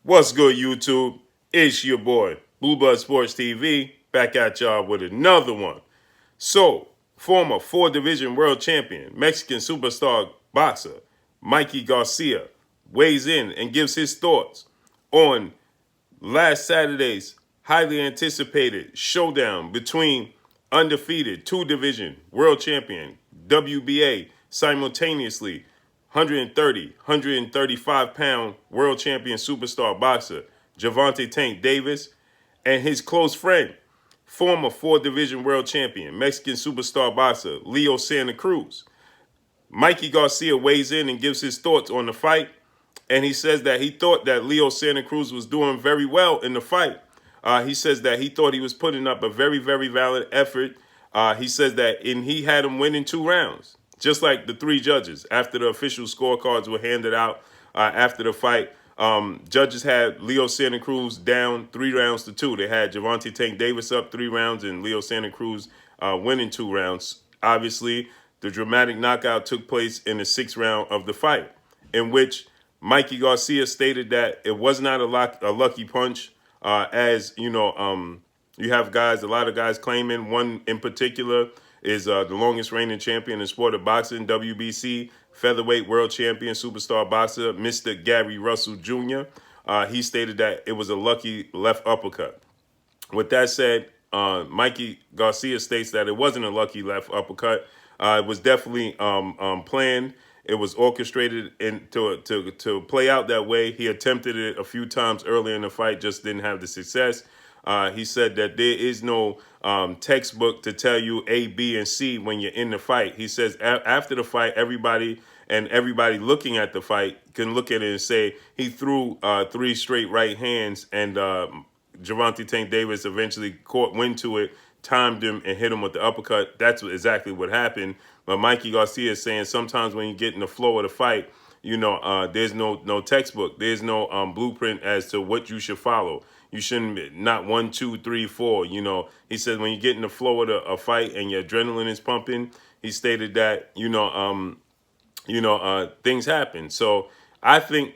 What's good, YouTube? It's your boy, Blue Blood Sports TV, back at y'all with another one. So, former four-division world champion, Mexican superstar boxer, Mikey Garcia, weighs in and gives his thoughts on last Saturday's highly anticipated showdown between undefeated two-division world champion, WBA, simultaneously 130, 135-pound world champion superstar boxer Gervonta Tank Davis, and his close friend, former four-division world champion, Mexican superstar boxer Leo Santa Cruz. Mikey Garcia weighs in and gives his thoughts on the fight, and he says that he thought that Leo Santa Cruz was doing very well in the fight. He says that he thought he was putting up a very, very valid effort. He says that he had him winning 2 rounds, just like the three judges. After the official scorecards were handed out after the fight, judges had Leo Santa Cruz down 3 rounds to 2. They had Gervonta Tank Davis up 3 rounds and Leo Santa Cruz winning 2 rounds. Obviously, the dramatic knockout took place in the 6th round of the fight, in which Mikey Garcia stated that it was not a lucky punch. As you know, you have guys, a lot of guys claiming. One in particular is the longest reigning champion in the sport of boxing, WBC featherweight world champion, superstar boxer, Mr. Gary Russell Jr. He stated that it was a lucky left uppercut. With that said, Mikey Garcia states that it wasn't a lucky left uppercut. It was definitely planned. It was orchestrated to play out that way. He attempted it a few times earlier in the fight, just didn't have the success. He said that there is no textbook to tell you A, B, and C when you're in the fight. He says after the fight, everybody looking at the fight can look at it and say he threw 3 straight right hands, and Gervonta Tank Davis eventually caught wind to it, timed him, and hit him with the uppercut. That's exactly what happened. But Mikey Garcia is saying sometimes when you get in the flow of the fight, there's no textbook. There's no blueprint as to what you should follow. You shouldn't be, not 1, 2, 3, 4. He says when you get in the flow of a fight and your adrenaline is pumping, he stated that things happen. So I think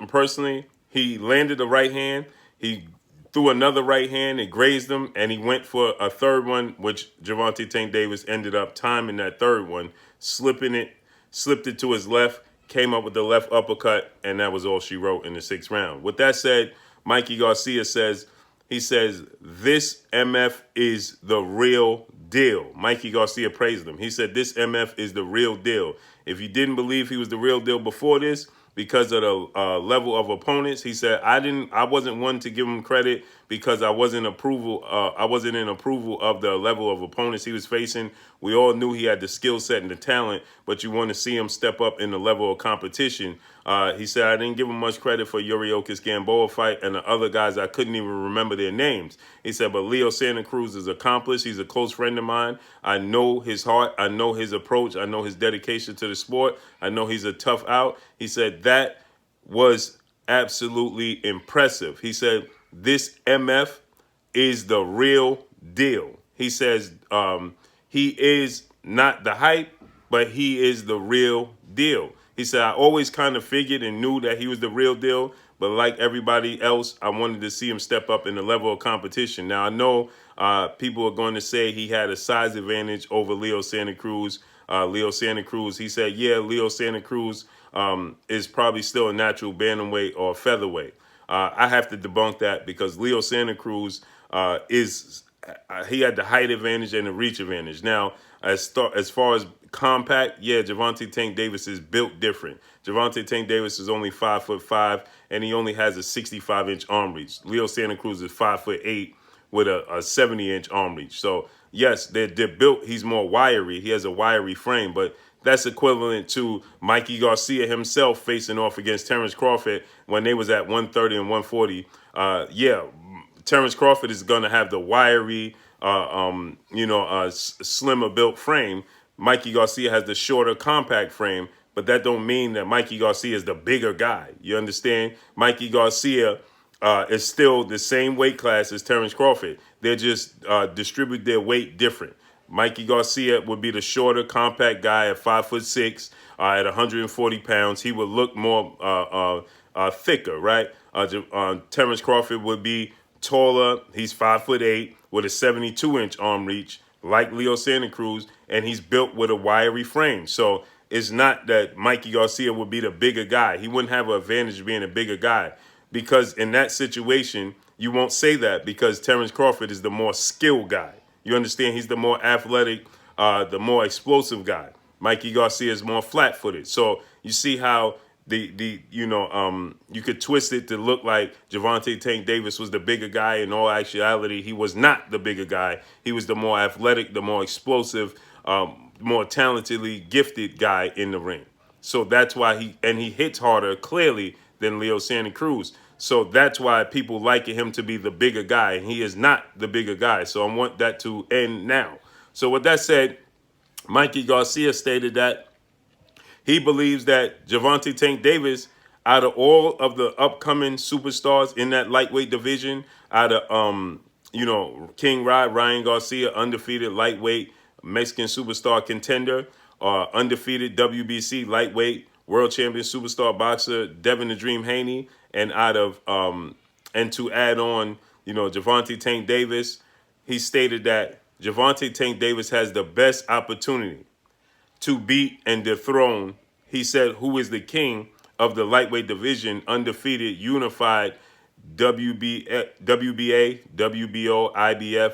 personally, he landed the right hand. He threw another right hand, it grazed him, and he went for a third one, which Gervonta Tank Davis ended up timing that third one, slipped it to his left, came up with the left uppercut, and that was all she wrote in the 6th round. With that said, Mikey Garcia says, this MF is the real deal. Mikey Garcia praised him. He said, this MF is the real deal. If you didn't believe he was the real deal before this, because of the level of opponents, he said, I wasn't one to give him credit because I wasn't in approval of the level of opponents he was facing. We all knew he had the skill set and the talent, but you want to see him step up in the level of competition. He said, I didn't give him much credit for Yuriokis Gamboa fight and the other guys. I couldn't even remember their names. He said, but Leo Santa Cruz is accomplished. He's a close friend of mine. I know his heart. I know his approach. I know his dedication to the sport. I know he's a tough out. He said that was absolutely impressive. He said, this MF is the real deal. He says he is not the hype, but he is the real deal. He said, I always kind of figured and knew that he was the real deal, but like everybody else, I wanted to see him step up in the level of competition. Now, I know people are going to say he had a size advantage over Leo Santa Cruz. He said, yeah, Leo Santa Cruz is probably still a natural bantamweight or featherweight. I have to debunk that because Leo Santa Cruz he had the height advantage and the reach advantage. Now, as far as compact, yeah, Gervonta Tank Davis is built different. Gervonta Tank Davis is only 5'5", and he only has a 65-inch arm reach. Leo Santa Cruz is 5'8" with a 70-inch arm reach. So yes, they're built. He's more wiry. He has a wiry frame, but that's equivalent to Mikey Garcia himself facing off against Terrence Crawford when they was at 130 and 140. Terrence Crawford is going to have the wiry, slimmer built frame. Mikey Garcia has the shorter, compact frame, but that don't mean that Mikey Garcia is the bigger guy. You understand? Mikey Garcia is still the same weight class as Terrence Crawford. They just distribute their weight different. Mikey Garcia would be the shorter, compact guy at 5'6", at 140 pounds. He would look more thicker, right? Terrence Crawford would be taller. He's 5'8" with a 72-inch arm reach, like Leo Santa Cruz, and he's built with a wiry frame. So it's not that Mikey Garcia would be the bigger guy. He wouldn't have an advantage being a bigger guy, because in that situation, you won't say that because Terrence Crawford is the more skilled guy. You understand? He's the more athletic, the more explosive guy. Mikey Garcia is more flat-footed. So you see how you could twist it to look like Gervonta Tank Davis was the bigger guy. In all actuality, he was not the bigger guy. He was the more athletic, the more explosive, more talentedly gifted guy in the ring. So that's why he hits harder clearly than Leo Santa Cruz. So that's why people like him to be the bigger guy. And he is not the bigger guy. So I want that to end now. So with that said, Mikey Garcia stated that he believes that Gervonta Tank Davis, out of all of the upcoming superstars in that lightweight division, out of King Ryan Garcia, undefeated lightweight Mexican superstar contender, undefeated WBC lightweight world champion superstar boxer Devin the Dream Haney, and out of and to add on, Gervonta Tank Davis, he stated that Gervonta Tank Davis has the best opportunity to beat and dethrone, he said, who is the king of the lightweight division, undefeated, unified WBA, WBO, IBF,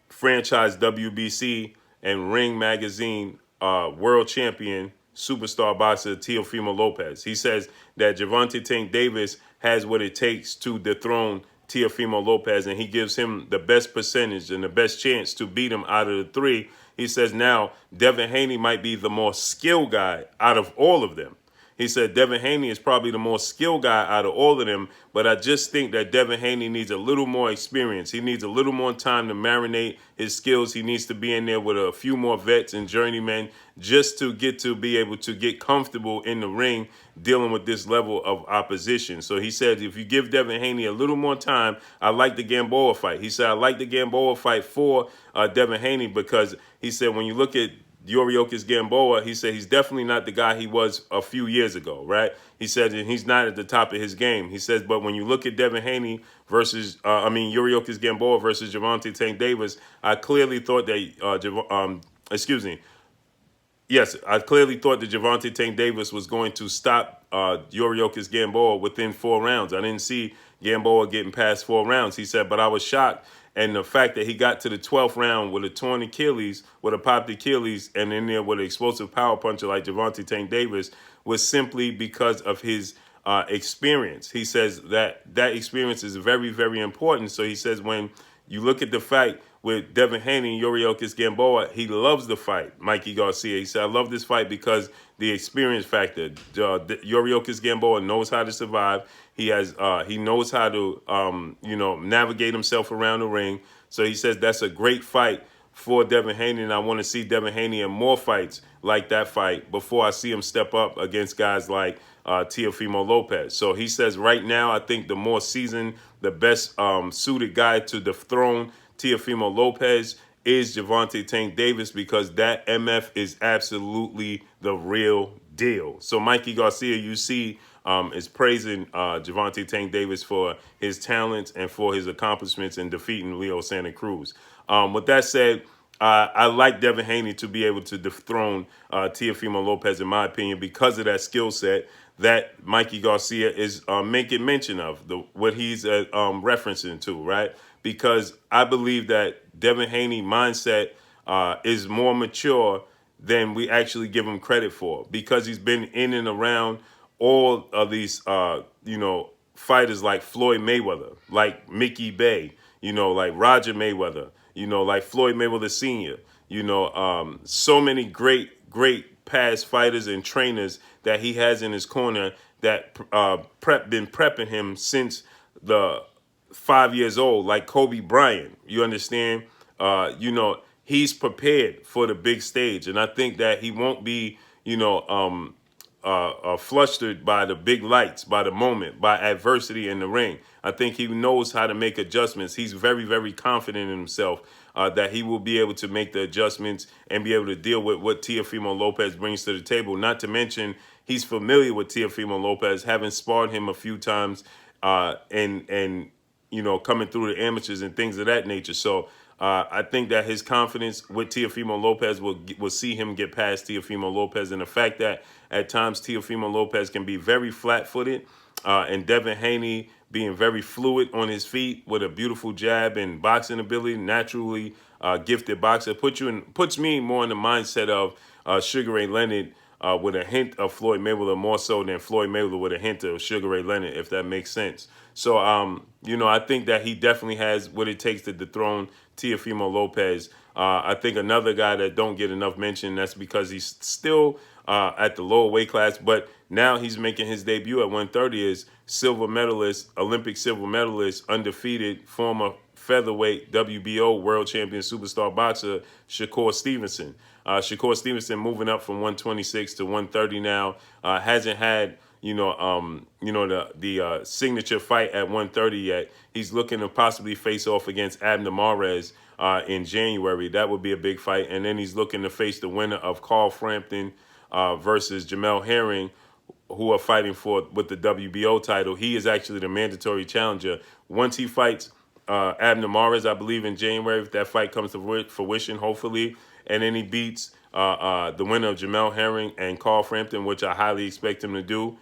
franchise WBC, and Ring Magazine world champion superstar boxer Teofimo Lopez. He says that Gervonta Tank Davis has what it takes to dethrone Teofimo Lopez, and he gives him the best percentage and the best chance to beat him out of the three. He says now Devin Haney might be the more skilled guy out of all of them. He said Devin Haney is probably the more skilled guy out of all of them, but I just think that Devin Haney needs a little more experience. He needs a little more time to marinate his skills. He needs to be in there with a few more vets and journeymen just to be able to get comfortable in the ring dealing with this level of opposition. So he said if you give Devin Haney a little more time, I like the Gamboa fight. He said I like the Gamboa fight for Devin Haney because he said when you look at Yoriokas Gamboa, he said he's definitely not the guy he was a few years ago, right? He said and he's not at the top of his game. He says, but when you look at Devin Haney versus, Yoriokas Gamboa versus Gervonta Tank Davis, I clearly thought that, Yes, I clearly thought that Gervonta Tank Davis was going to stop Yoriokas Gamboa within 4 rounds. I didn't see Gamboa getting past 4 rounds. He said, but I was shocked. And the fact that he got to the 12th round with a torn Achilles, with a popped Achilles, and in there with an explosive power puncher like Gervonta Tank Davis was simply because of his experience. He says that experience is very, very important. So he says when you look at the fight with Devin Haney and Yoriokas Gamboa, he loves the fight, Mikey Garcia. He said, I love this fight because the experience factor. Yoriokas Gamboa knows how to survive. He knows how to, navigate himself around the ring. So he says that's a great fight for Devin Haney, and I want to see Devin Haney in more fights like that fight before I see him step up against guys like Teofimo Lopez. So he says right now, I think the more seasoned, the best suited guy to dethrone Teofimo Lopez is Gervonta Tank Davis because that MF is absolutely the real deal. So Mikey Garcia, you see, is praising Gervonta Tank Davis for his talents and for his accomplishments in defeating Leo Santa Cruz. With that said, I like Devin Haney to be able to dethrone Teofimo Lopez, in my opinion, because of that skill set that Mikey Garcia is making mention of, what he's referencing to, right? Because I believe that Devin Haney mindset is more mature than we actually give him credit for, because he's been in and around all of these, fighters like Floyd Mayweather, like Mickey Bay, like Roger Mayweather, like Floyd Mayweather Sr., so many great past fighters and trainers that he has in his corner that been prepping him since the 5 years old, like Kobe Bryant. You understand? He's prepared for the big stage, and I think that he won't be, flustered by the big lights, by the moment, by adversity in the ring. I think he knows how to make adjustments. He's very, very confident in himself that he will be able to make the adjustments and be able to deal with what Teofimo Lopez brings to the table. Not to mention he's familiar with Teofimo Lopez, having sparred him a few times, and coming through the amateurs and things of that nature. So I think that his confidence with Teofimo Lopez will see him get past Teofimo Lopez, and the fact that at times Teofimo Lopez can be very flat-footed, and Devin Haney being very fluid on his feet with a beautiful jab and boxing ability, naturally gifted boxer, puts me more in the mindset of Sugar Ray Leonard, with a hint of Floyd Mayweather, more so than Floyd Mayweather with a hint of Sugar Ray Leonard, if that makes sense. So, I think that he definitely has what it takes to dethrone Teofimo Lopez. I think another guy that don't get enough mention, that's because he's still at the lower weight class, but now he's making his debut at 130, is silver medalist, Olympic silver medalist, undefeated, former featherweight WBO world champion superstar boxer Shakur Stevenson. Shakur Stevenson moving up from 126 to 130 now. Hasn't had the signature fight at 130 yet. He's looking to possibly face off against Abner Mares in January. That would be a big fight. And then he's looking to face the winner of Carl Frampton versus Jamel Herring, who are fighting with the WBO title. He is actually the mandatory challenger. Once he fights Abner Mares, I believe in January, if that fight comes to fruition, hopefully, and then he beats the winner of Jamel Herring and Carl Frampton, which I highly expect him to do,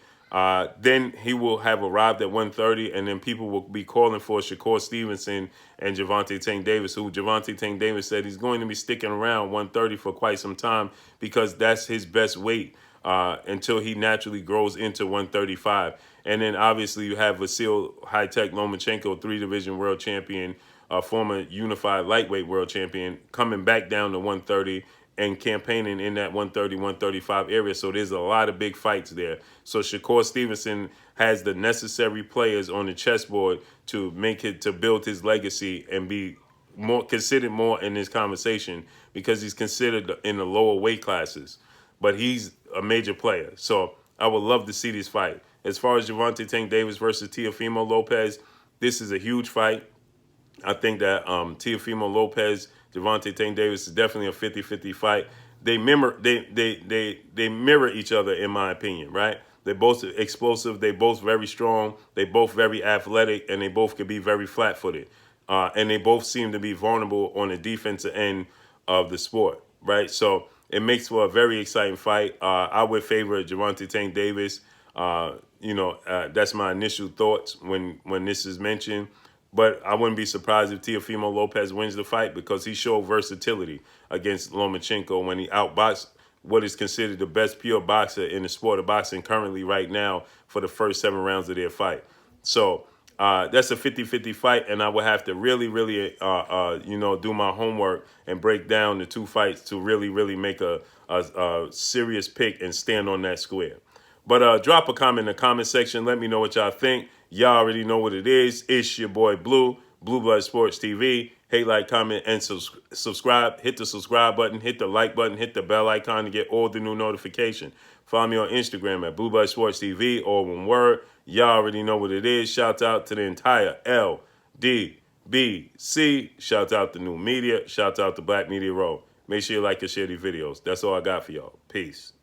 then he will have arrived at 130, and then people will be calling for Shakur Stevenson and Gervonta Tank Davis, who Gervonta Tank Davis said he's going to be sticking around 130 for quite some time because that's his best weight until he naturally grows into 135. And then obviously you have Vasil High-Tech Lomachenko, 3-division world champion, former unified lightweight world champion, coming back down to 130 and campaigning in that 130, 135 area. So there's a lot of big fights there. So Shakur Stevenson has the necessary players on the chessboard to build his legacy and be considered more in this conversation because he's considered in the lower weight classes. But he's a major player. So I would love to see this fight. As far as Gervonta Tank Davis versus Teofimo Lopez, this is a huge fight. I think that Teofimo Lopez, Gervonta Tank Davis is definitely a 50-50 fight. They mirror each other, in my opinion, right? They're both explosive. They both very strong. They both very athletic, and they both could be very flat-footed. And they both seem to be vulnerable on the defensive end of the sport, right? So it makes for a very exciting fight. I would favor Gervonta Tank Davis. That's my initial thoughts when this is mentioned. But I wouldn't be surprised if Teofimo Lopez wins the fight because he showed versatility against Lomachenko when he outboxed what is considered the best pure boxer in the sport of boxing currently right now for the first 7 rounds of their fight. So that's a 50-50 fight, and I would have to really do my homework and break down the 2 fights to really make a serious pick and stand on that square. But drop a comment in the comment section. Let me know what y'all think. Y'all already know what it is. It's your boy Blue Blood Sports TV. Hate, like, comment, and subscribe. Hit the subscribe button. Hit the like button. Hit the bell icon to get all the new notifications. Follow me on Instagram at Blue Blood Sports TV, or one word. Y'all already know what it is. Shout out to the entire LDBC. Shout out to New Media. Shout out to Black Media Row. Make sure you like and share these videos. That's all I got for y'all. Peace.